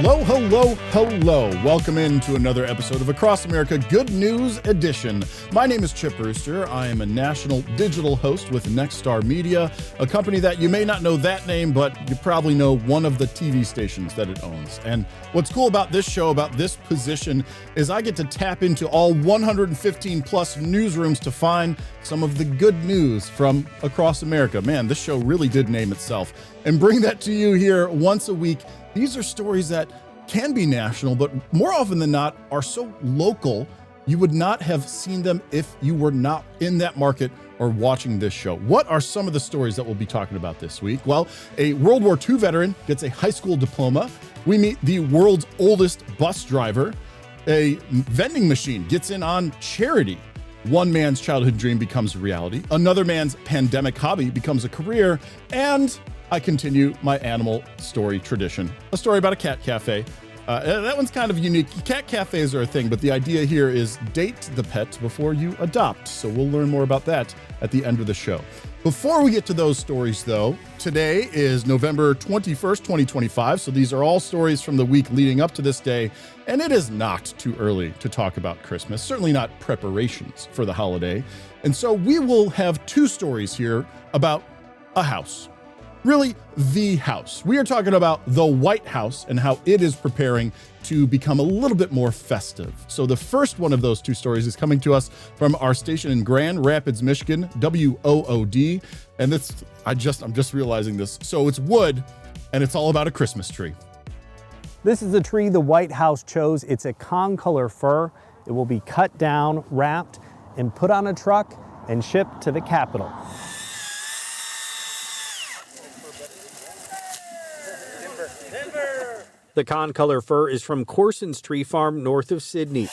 Hello, hello, hello. Welcome into another episode of Across America Good News Edition. My name is Chip Brewster. I am a national digital host with Nexstar Media, a company that you may not know that name, but you probably know one of the TV stations that it owns. And what's cool about this show, about this position, is I get to tap into all 115 plus newsrooms to find some of the good news from across America. Man, this show really did name itself. And bring that to you here once a week. These are stories that can be national, but more often than not are so local, you would not have seen them if you were not in that market or watching this show. What are some of the stories that we'll be talking about this week? Well, a World War II veteran gets a high school diploma. We meet the world's oldest bus driver. A vending machine gets in on charity. One man's childhood dream becomes a reality. Another man's pandemic hobby becomes a career. And I continue my animal story tradition, a story about a cat cafe. That one's kind of unique. Cat cafes are a thing, but the idea here is date the pet before you adopt. So we'll learn more about that at the end of the show. Before we get to those stories, though, today is November 21st, 2025. So these are all stories from the week leading up to this day. And it is not too early to talk about Christmas, certainly not preparations for the holiday. And so we will have two stories here about a house. Really, the house. We are talking about the White House and how it is preparing to become a little bit more festive. So the first one of those two stories is coming to us from our station in Grand Rapids, Michigan, WOOD. And I'm just realizing this. So it's wood and it's all about a Christmas tree. This is the tree the White House chose. It's a con-color fir. It will be cut down, wrapped, and put on a truck and shipped to the Capitol. The con-color fir is from Corson's Tree Farm north of Sydney.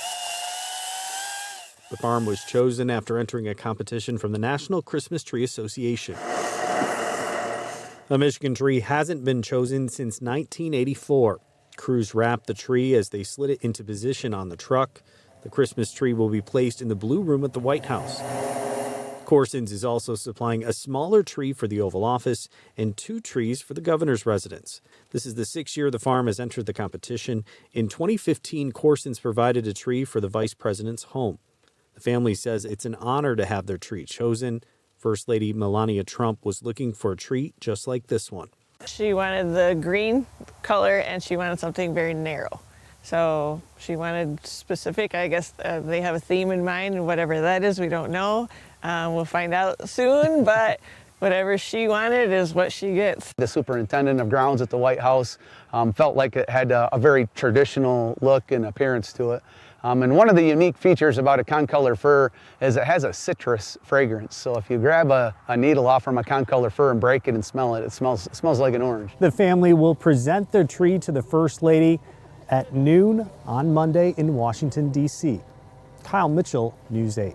The farm was chosen after entering a competition from the National Christmas Tree Association. The Michigan tree hasn't been chosen since 1984. Crews wrapped the tree as they slid it into position on the truck. The Christmas tree will be placed in the Blue Room at the White House. Corson's is also supplying a smaller tree for the Oval Office and 2 trees for the governor's residence. This is the 6th year the farm has entered the competition. In 2015, Corson's provided a tree for the vice president's home. The family says it's an honor to have their tree chosen. First Lady Melania Trump was looking for a tree just like this one. She wanted the green color and she wanted something very narrow. So she wanted specific, I guess they have a theme in mind, and whatever that is, we don't know. We'll find out soon, but whatever she wanted is what she gets. The superintendent of grounds at the White House felt like it had a very traditional look and appearance to it. And one of the unique features about a con-color fir is it has a citrus fragrance. So if you grab a needle off from a con-color fir and break it and smell it, it smells like an orange. The family will present their tree to the First Lady at noon on Monday in Washington, D.C. Kyle Mitchell, News 8.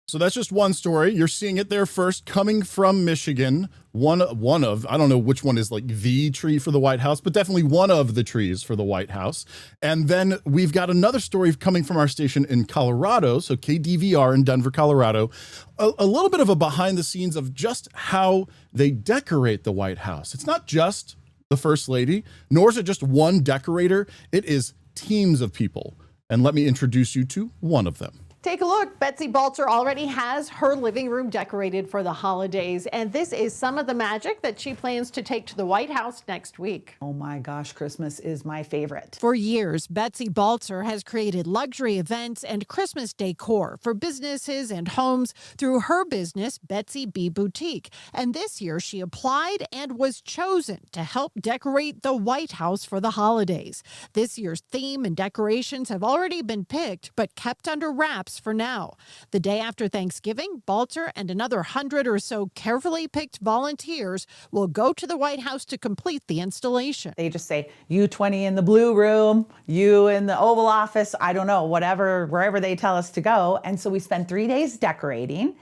So that's just one story. You're seeing it there first, coming from Michigan. One of, I don't know which one is like the tree for the White House, but definitely one of the trees for the White House. And then we've got another story coming from our station in Colorado, so KDVR in Denver, Colorado. A little bit of a behind the scenes of just how they decorate the White House. It's not just the First Lady, nor is it just one decorator. It is teams of people. And let me introduce you to one of them. Take a look. Betsy Balzer already has her living room decorated for the holidays, and this is some of the magic that she plans to take to the White House next week. Oh my gosh, Christmas is my favorite. For years, Betsy Balzer has created luxury events and Christmas decor for businesses and homes through her business, Betsy B Boutique. And this year, she applied and was chosen to help decorate the White House for the holidays. This year's theme and decorations have already been picked, but kept under wraps for now. The day after Thanksgiving, Balzer and another 100 or so carefully picked volunteers will go to the White House to complete the installation. They just say, you 20 in the Blue Room, you in the Oval Office, I don't know, whatever, wherever they tell us to go. And so we spend 3 days decorating.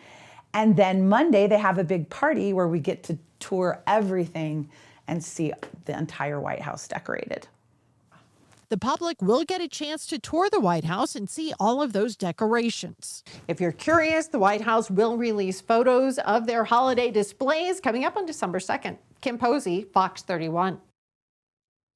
And then Monday, they have a big party where we get to tour everything and see the entire White House decorated. The public will get a chance to tour the White House and see all of those decorations. If you're curious, the White House will release photos of their holiday displays coming up on December 2nd. Kim Posey, Fox 31.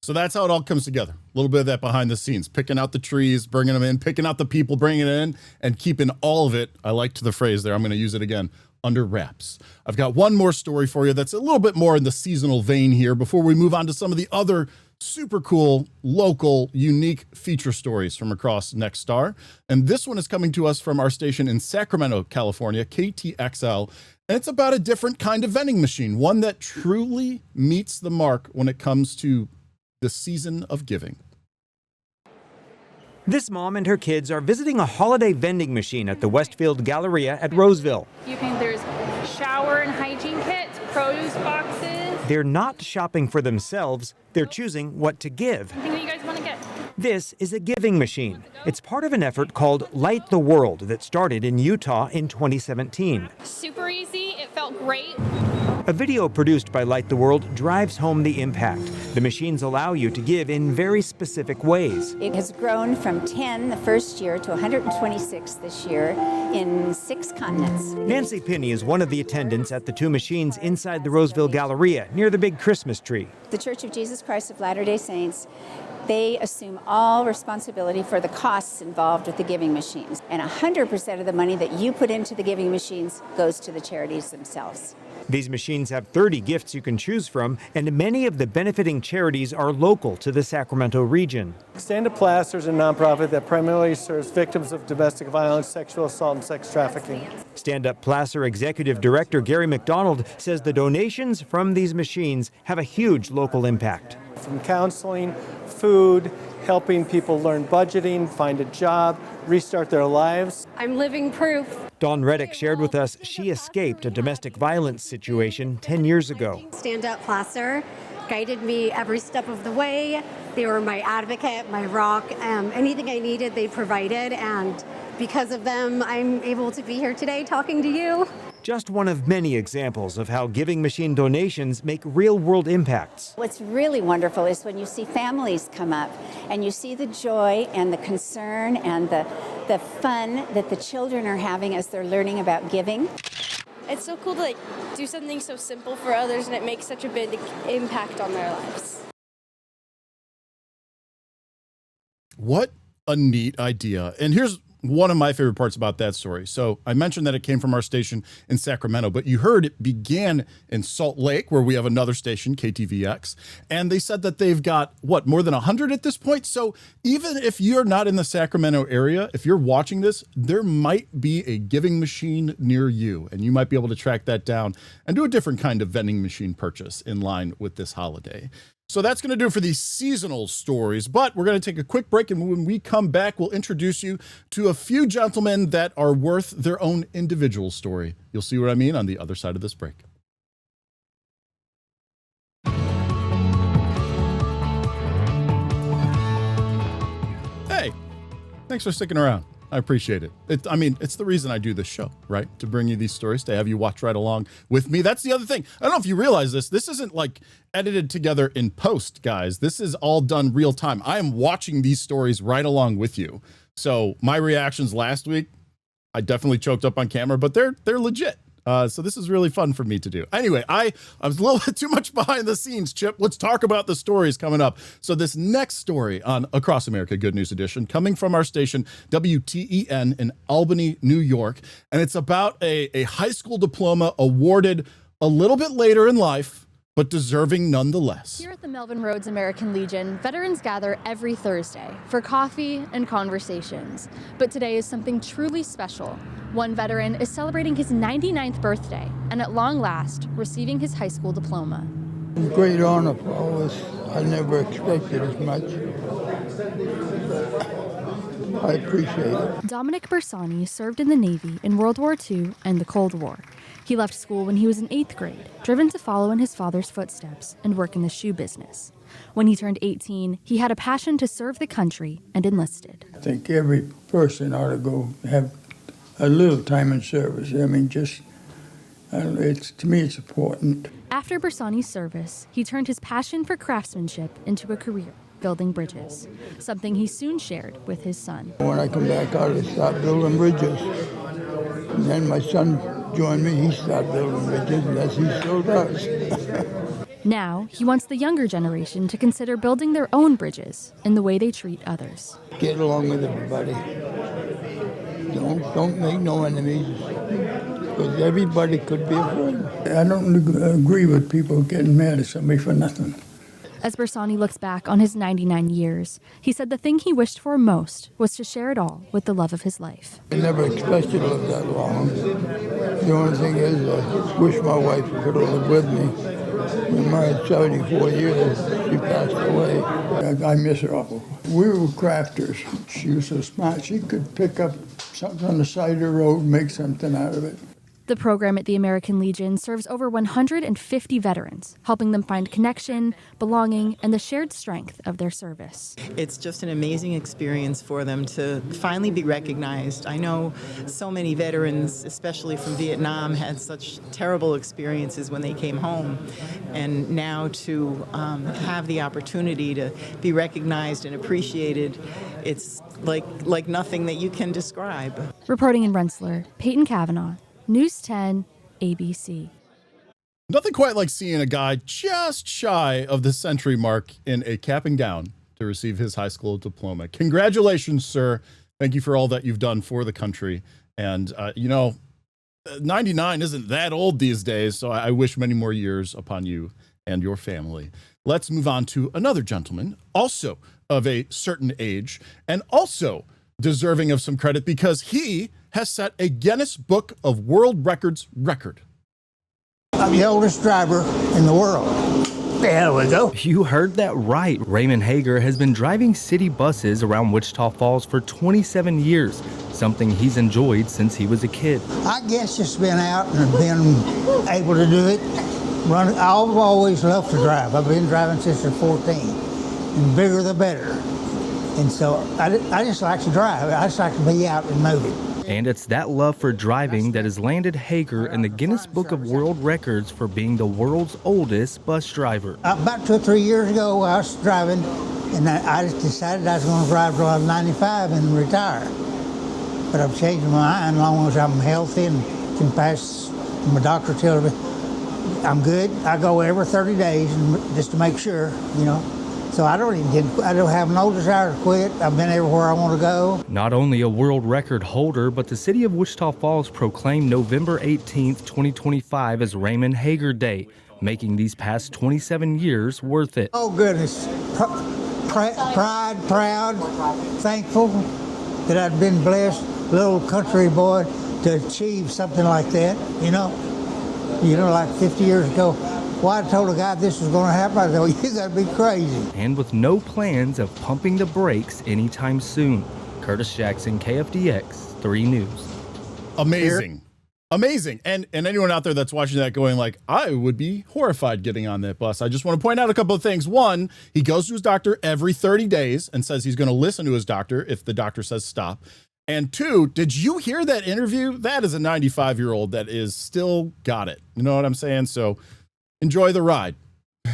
So that's how it all comes together. A little bit of that behind the scenes, picking out the trees, bringing them in, picking out the people, bringing it in, and keeping all of it, I liked the phrase there, I'm going to use it again, under wraps. I've got one more story for you that's a little bit more in the seasonal vein here before we move on to some of the other super cool, local, unique feature stories from across Nexstar. And this one is coming to us from our station in Sacramento, California, KTXL. And it's about a different kind of vending machine, one that truly meets the mark when it comes to the season of giving. This mom and her kids are visiting a holiday vending machine at the Westfield Galleria at Roseville. There's shower and hygiene kits, produce boxes. They're not shopping for themselves, they're choosing what to give. Anything that you guys want to get? This is a giving machine. It's part of an effort called Light the World that started in Utah in 2017. Super easy, it felt great. A video produced by Light the World drives home the impact. The machines allow you to give in very specific ways. It has grown from 10 the first year to 126 this year in 6 continents. Nancy Pinney is one of the attendants at the 2 machines inside the Roseville Galleria near the big Christmas tree. The Church of Jesus Christ of Latter-day Saints, they assume all responsibility for the costs involved with the giving machines. And 100% of the money that you put into the giving machines goes to the charities themselves. These machines have 30 gifts you can choose from, and many of the benefiting charities are local to the Sacramento region. Stand Up Placer is a nonprofit that primarily serves victims of domestic violence, sexual assault, and sex trafficking. Stand Up Placer Executive Director Gary McDonald says the donations from these machines have a huge local impact. From counseling, food, helping people learn budgeting, find a job, restart their lives. I'm living proof. Dawn Reddick shared with us she escaped a domestic violence situation 10 years ago. Stand Up Placer guided me every step of the way. They were my advocate, my rock. Anything I needed, they provided. And because of them, I'm able to be here today talking to you. Just one of many examples of how giving machine donations make real-world impacts. What's really wonderful is when you see families come up and you see the joy and the concern and the fun that the children are having as they're learning about giving. It's so cool to do something so simple for others, and it makes such a big impact on their lives. What a neat idea. And here's one of my favorite parts about that story. So I mentioned that it came from our station in Sacramento, but you heard it began in Salt Lake, where we have another station, KTVX. And they said that they've got, what, more than 100 at this point? So even if you're not in the Sacramento area, if you're watching this, there might be a giving machine near you, and you might be able to track that down and do a different kind of vending machine purchase in line with this holiday. So that's going to do it for these seasonal stories, but we're going to take a quick break, and when we come back, we'll introduce you to a few gentlemen that are worth their own individual story. You'll see what I mean on the other side of this break. Hey, thanks for sticking around. I appreciate it. It's the reason I do this show, right? To bring you these stories, to have you watch right along with me. That's the other thing. I don't know if you realize this. This isn't like edited together in post, guys. This is all done real time. I am watching these stories right along with you. So my reactions last week, I definitely choked up on camera, but they're legit. So this is really fun for me to do. Anyway, I was a little bit too much behind the scenes, Chip. Let's talk about the stories coming up. So this next story on Across America Good News Edition, coming from our station, WTEN in Albany, New York. And it's about a high school diploma awarded a little bit later in life, but deserving nonetheless. Here at the Melvin Rhodes American Legion, veterans gather every Thursday for coffee and conversations. But today is something truly special. One veteran is celebrating his 99th birthday and at long last receiving his high school diploma. Great honor for all of us. I never expected as much. I appreciate it. Dominic Bersani served in the Navy in World War II and the Cold War. He left school when he was in 8th grade, driven to follow in his father's footsteps and work in the shoe business. When he turned 18, he had a passion to serve the country and enlisted. I think every person ought to go have a little time in service. I mean, to me, it's important. After Bersani's service, he turned his passion for craftsmanship into a career, building bridges, something he soon shared with his son. When I come back out, I start building bridges. And then my son joined me. He started building bridges, and as he still does. Now, he wants the younger generation to consider building their own bridges in the way they treat others. Get along with everybody. Don't make no enemies, because everybody could be a friend. I don't agree with people getting mad at somebody for nothing. As Bersani looks back on his 99 years, he said the thing he wished for most was to share it all with the love of his life. I never expected to live that long. The only thing is, I wish my wife could have lived with me. We were married 74 years. She passed away. I miss her awful. We were crafters. She was so smart. She could pick up something on the side of the road and make something out of it. The program at the American Legion serves over 150 veterans, helping them find connection, belonging, and the shared strength of their service. It's just an amazing experience for them to finally be recognized. I know so many veterans, especially from Vietnam, had such terrible experiences when they came home. And now to have the opportunity to be recognized and appreciated, it's like nothing that you can describe. Reporting in Rensselaer, Peyton Cavanaugh, News 10, ABC. Nothing quite like seeing a guy just shy of the century mark in a cap and gown to receive his high school diploma. Congratulations, sir. Thank you for all that you've done for the country. And, 99 isn't that old these days, so I wish many more years upon you and your family. Let's move on to another gentleman, also of a certain age, and also deserving of some credit because he has set a Guinness Book of World Records record. I'm the oldest driver in the world. There we go. You heard that right. Raymond HAGER has been driving city buses around Wichita Falls for 27 years, something he's enjoyed since he was a kid. I guess just been out and been able to do it. I've always loved to drive. I've been driving since I was 14. And bigger the better. And so I just like to drive. I just like to be out and moving. And it's that love for driving that has landed HAGER in the Guinness Book of World Records for being the world's oldest bus driver. About 2 or 3 years ago, I was driving, and I just decided I was going to drive till I was 95 and retire. But I've changed my mind as long as I'm healthy and can pass. My doctor tells me I'm good. I go every 30 days just to make sure, So I don't have no desire to quit. I've been everywhere I want to go. Not only a world record holder, but the city of Wichita Falls proclaimed November 18th, 2025 as Raymond HAGER Day, making these past 27 years worth it. Oh, goodness. Proud, thankful that I've been blessed, little country boy, to achieve something like that, like 50 years ago. Well, I told a guy this was going to happen. I said, you got to be crazy. And with no plans of pumping the brakes anytime soon. Curtis Jackson, KFDX, 3 News. Amazing. Amazing. And anyone out there that's watching that going like, I would be horrified getting on that bus. I just want to point out a couple of things. One, he goes to his doctor every 30 days and says he's going to listen to his doctor if the doctor says stop. And 2, did you hear that interview? That is a 95-year-old that is still got it. You know what I'm saying? So enjoy the ride.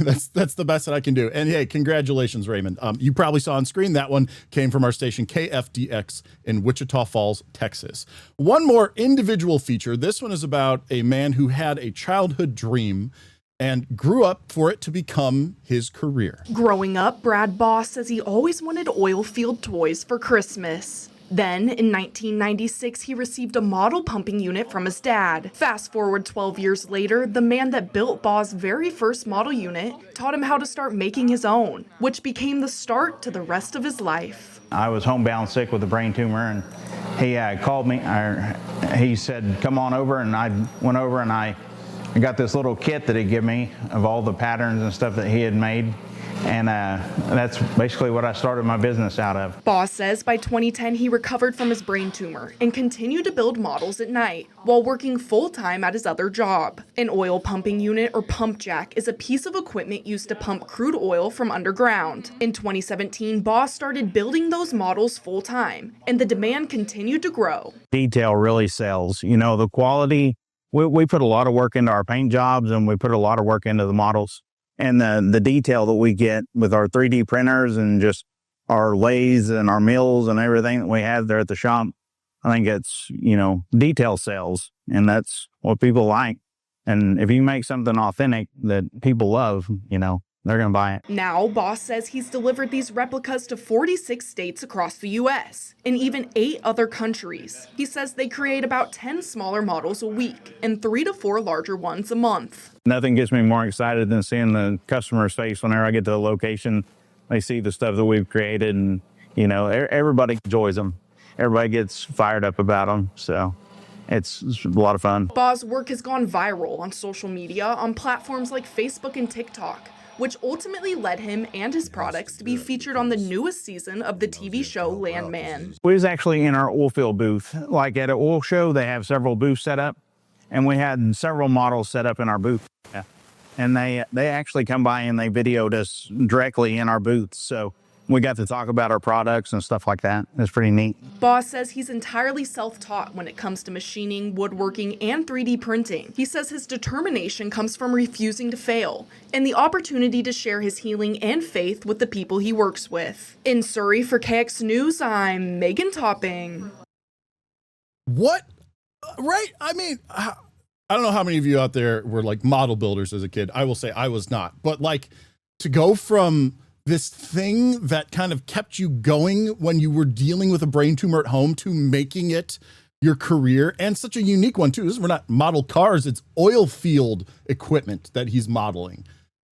That's the best that I can do. And hey, congratulations, Raymond. You probably saw on screen that one came from our station KFDX in Wichita Falls, Texas. One more individual feature. This one is about a man who had a childhood dream and grew up for it to become his career. Growing up, Brad Boss says he always wanted oil field toys for Christmas. Then, in 1996, he received a model pumping unit from his dad. Fast forward 12 years later, the man that built Baugh's very first model unit taught him how to start making his own, which became the start to the rest of his life. I was homebound sick with a brain tumor, and he called me. He said, come on over, and I went over and I got this little kit that he gave me of all the patterns and stuff that he had made. And that's basically what I started my business out of. Boss says by 2010 he recovered from his brain tumor and continued to build models at night while working full-time at his other job. An oil pumping unit or pump jack is a piece of equipment used to pump crude oil from underground. In 2017, Boss started building those models full-time, and the demand continued to grow. Detail really sells. The quality, we put a lot of work into our paint jobs, and we put a lot of work into the models. And the detail that we get with our 3D printers and just our lathes and our mills and everything that we have there at the shop, I think it's, detail sells, and that's what people like. And if you make something authentic that people love, they're going to buy it. Now, Boss says he's delivered these replicas to 46 states across the U.S. and even 8 other countries. He says they create about 10 smaller models a week and 3 to 4 larger ones a month. Nothing gets me more excited than seeing the customer's face whenever I get to the location. They see the stuff that we've created, and, everybody enjoys them. Everybody gets fired up about them, so it's a lot of fun. Boss' work has gone viral on social media on platforms like Facebook and TikTok, which ultimately led him and his products to be featured on the newest season of the TV show Landman. We was actually in our oil field booth. Like at an oil show, they have several booths set up, and we had several models set up in our booth. Yeah. And they actually come by and they videoed us directly in our booth. So we got to talk about our products and stuff like that. It's pretty neat. Boss says he's entirely self-taught when it comes to machining, woodworking, and 3D printing. He says his determination comes from refusing to fail and the opportunity to share his healing and faith with the people he works with. In Surrey for KX News, I'm Megan Topping. What? Right? I mean, I don't know how many of you out there were like model builders as a kid. I will say I was not. But like to go from this thing that kind of kept you going when you were dealing with a brain tumor at home to making it your career, and such a unique one too. We're not model cars, it's oil field equipment that he's modeling.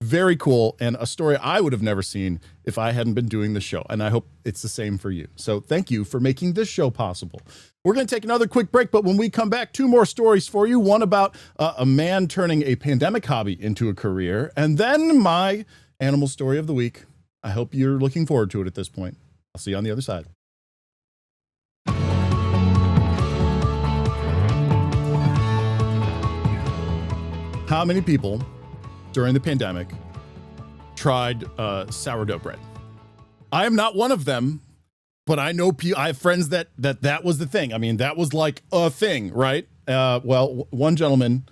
Very cool, and a story I would have never seen if I hadn't been doing the show, and I hope it's the same for you. So thank you for making this show possible. We're going to take another quick break, but when we come back, 2 more stories for you. One about a man turning a pandemic hobby into a career, and then my animal story of the week. I hope you're looking forward to it at this point. I'll see you on the other side. How many people during the pandemic tried sourdough bread? I am not one of them, but I know I have friends that was the thing. I mean, that was like a thing, right? Well, one gentleman,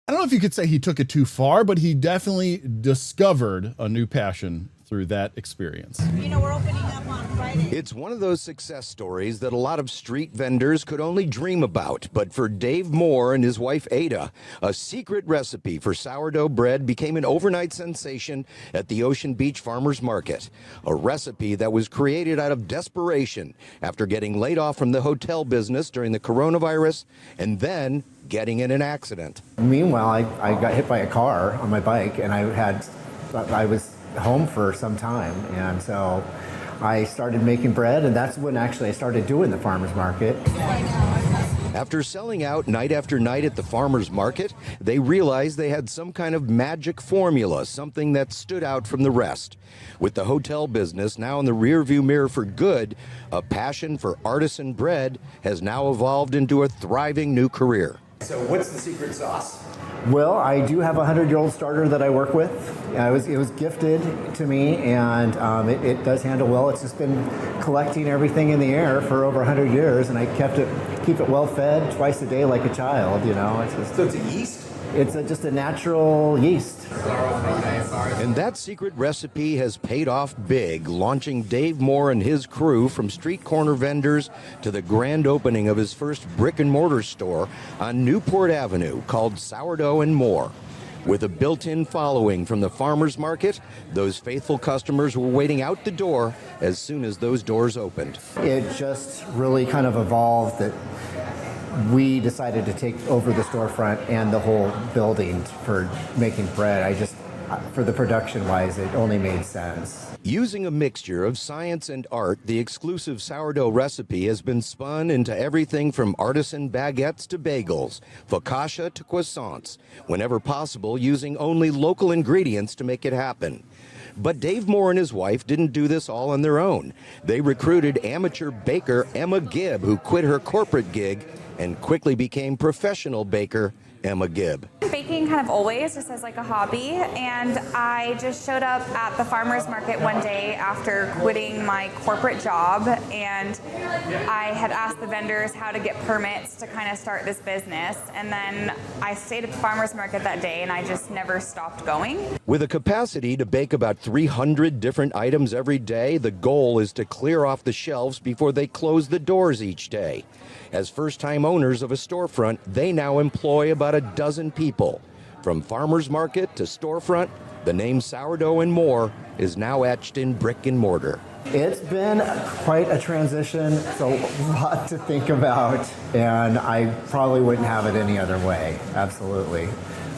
I don't know if you could say he took it too far, but he definitely discovered a new passion through that experience. We're opening up on Friday. It's one of those success stories that a lot of street vendors could only dream about. But for Dave Moore and his wife Ada, a secret recipe for sourdough bread became an overnight sensation at the Ocean Beach Farmers Market. A recipe that was created out of desperation after getting laid off from the hotel business during the coronavirus and then getting in an accident. Meanwhile, I got hit by a car on my bike, and I was home for some time, and so I started making bread, and that's when actually I started doing the farmers market. After selling out night after night at the farmers market, they realized they had some kind of magic formula, something that stood out from the rest. With the hotel business now in the rearview mirror for good, a passion for artisan bread has now evolved into a thriving new career. So what's the secret sauce? Well, I do have a 100-year-old starter that I work with. It was gifted to me, and it does handle well. It's just been collecting everything in the air for over 100 years, and I keep it well fed twice a day like a child. So it's a yeast? It's just a natural yeast. And that secret recipe has paid off big, launching Dave Moore and his crew from street corner vendors to the grand opening of his first brick and mortar store on Newport Avenue called Sourdough and More. With a built-in following from the farmers market, those faithful customers were waiting out the door as soon as those doors opened. It just really kind of evolved that we decided to take over the storefront and the whole building for making bread. For the production-wise, it only made sense. Using a mixture of science and art, the exclusive sourdough recipe has been spun into everything from artisan baguettes to bagels, focaccia to croissants, whenever possible using only local ingredients to make it happen. But Dave Moore and his wife didn't do this all on their own. They recruited amateur baker Emma Gibb, who quit her corporate gig and quickly became professional baker Emma Gibb. Baking kind of always just as like a hobby, and I just showed up at the farmers market one day after quitting my corporate job, and I had asked the vendors how to get permits to kind of start this business, and then I stayed at the farmers market that day and I just never stopped going. With a capacity to bake about 300 different items every day, the goal is to clear off the shelves before they close the doors each day. As first-time owners of a storefront, they now employ about a dozen people. people. From farmer's market to storefront, the name Sourdough and More is now etched in brick and mortar. It's been quite a transition, so a lot to think about, and I probably wouldn't have it any other way, absolutely.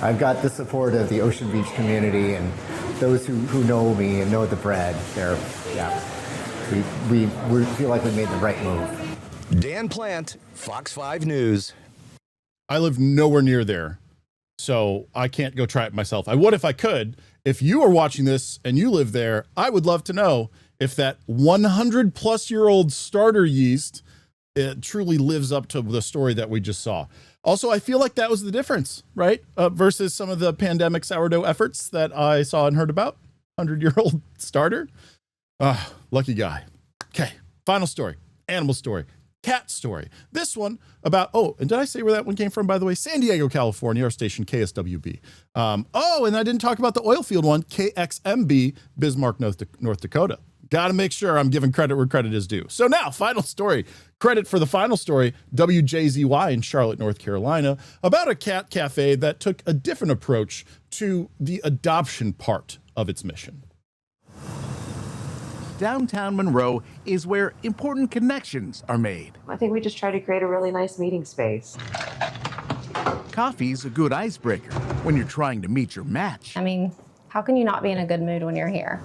I've got the support of the Ocean Beach community and those who know me and know the bread. We feel like we made the right move. Dan Plant, Fox 5 News. I live nowhere near there, so I can't go try it myself. I would if I could. If you are watching this and you live there, I would love to know if that 100-plus-year-old starter yeast truly lives up to the story that we just saw. Also, I feel like that was the difference, right? Versus some of the pandemic sourdough efforts that I saw and heard about. 100-year-old starter. Lucky guy. Okay, final story. Animal story. Cat story. This one about, and did I say where that one came from, by the way? San Diego, California, our station KSWB. And I didn't talk about the oil field one, KXMB, Bismarck, North Dakota. Got to make sure I'm giving credit where credit is due. So now, final story. Credit for the final story, WJZY in Charlotte, North Carolina, about a cat cafe that took a different approach to the adoption part of its mission. Downtown Monroe is where important connections are made. I think we just try to create a really nice meeting space. Coffee's a good icebreaker when you're trying to meet your match. I mean, how can you not be in a good mood when you're here?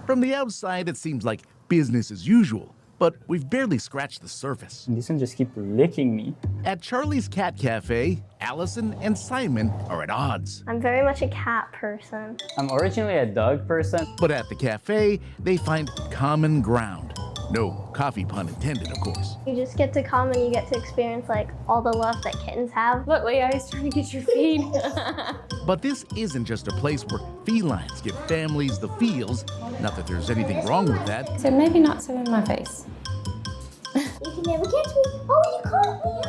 From the outside, it seems like business as usual, but we've barely scratched the surface. This one just keeps licking me. At Charlie's Cat Cafe, Allison and Simon are at odds. I'm very much a cat person. I'm originally a dog person. But at the cafe, they find common ground. No coffee pun intended, of course. You just get to come and you get to experience like all the love that kittens have. Look, Leah, he's trying to get your feed. But this isn't just a place where felines give families the feels. Not that there's anything wrong with that. So maybe not so in my face. You can never catch me. Oh, you caught me.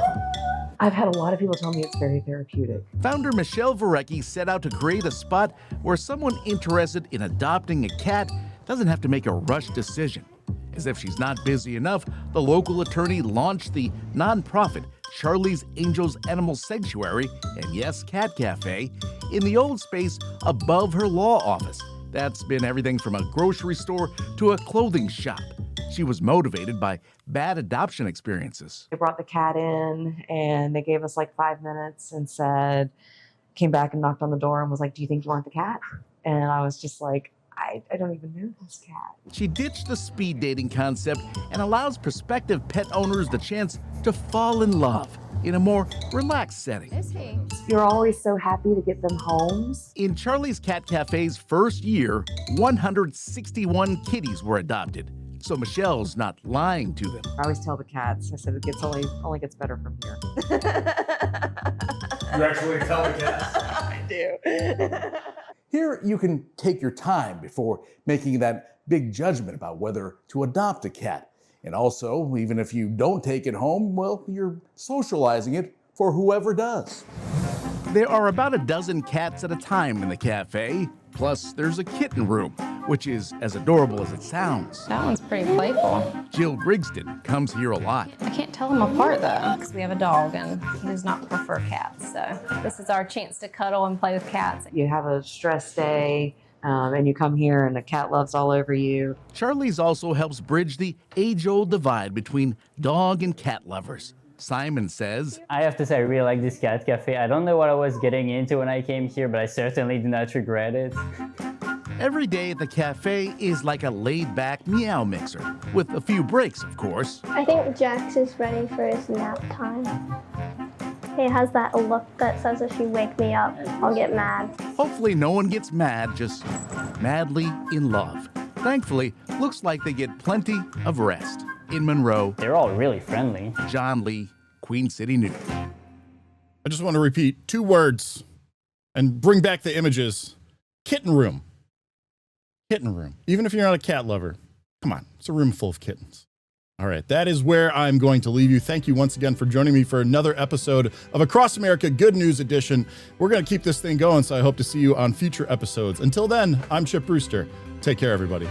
I've had a lot of people tell me it's very therapeutic. Founder Michelle Varecki set out to create a spot where someone interested in adopting a cat doesn't have to make a rushed decision. As if she's not busy enough, the local attorney launched the nonprofit Charlie's Angels Animal Sanctuary and Yes Cat Cafe in the old space above her law office. That's been everything from a grocery store to a clothing shop. She was motivated by bad adoption experiences. They brought the cat in and they gave us like 5 minutes and came back and knocked on the door and was like, "Do you think you want the cat?" And I was just like, I don't even know this cat. She ditched the speed dating concept and allows prospective pet owners the chance to fall in love in a more relaxed setting. Is he? You're always so happy to get them homes. In Charlie's Cat Cafe's first year, 161 kitties were adopted. So Michelle's not lying to them. I always tell the cats, I said it gets only gets better from here. You actually tell the cats? I do. Here you can take your time before making that big judgment about whether to adopt a cat. And also, even if you don't take it home, well, you're socializing it for whoever does. There are about a dozen cats at a time in the cafe. Plus, there's a kitten room, which is as adorable as it sounds. That one's pretty playful. Jill Briggston comes here a lot. I can't tell them apart though, because we have a dog and he does not prefer cats. So this is our chance to cuddle and play with cats. You have a stress day and you come here and the cat loves all over you. Charlie's also helps bridge the age-old divide between dog and cat lovers. Simon says, I have to say I really like this cat cafe. I don't know what I was getting into when I came here, but I certainly do not regret it. Every day at the cafe is like a laid-back meow mixer, with a few breaks, of course. I think Jax is ready for his nap time. He has that look that says if you wake me up, I'll get mad. Hopefully no one gets mad, just madly in love. Thankfully, looks like they get plenty of rest. In Monroe, they're all really friendly. John Lee, Queen City News. I just want to repeat 2 words and bring back the images. Kitten room. Kitten room. Even if you're not a cat lover, come on, it's a room full of kittens. All right, that is where I'm going to leave you. Thank you once again for joining me for another episode of Across America Good News Edition. We're going to keep this thing going, so I hope to see you on future episodes. Until then, I'm Chip Brewster. Take care, everybody.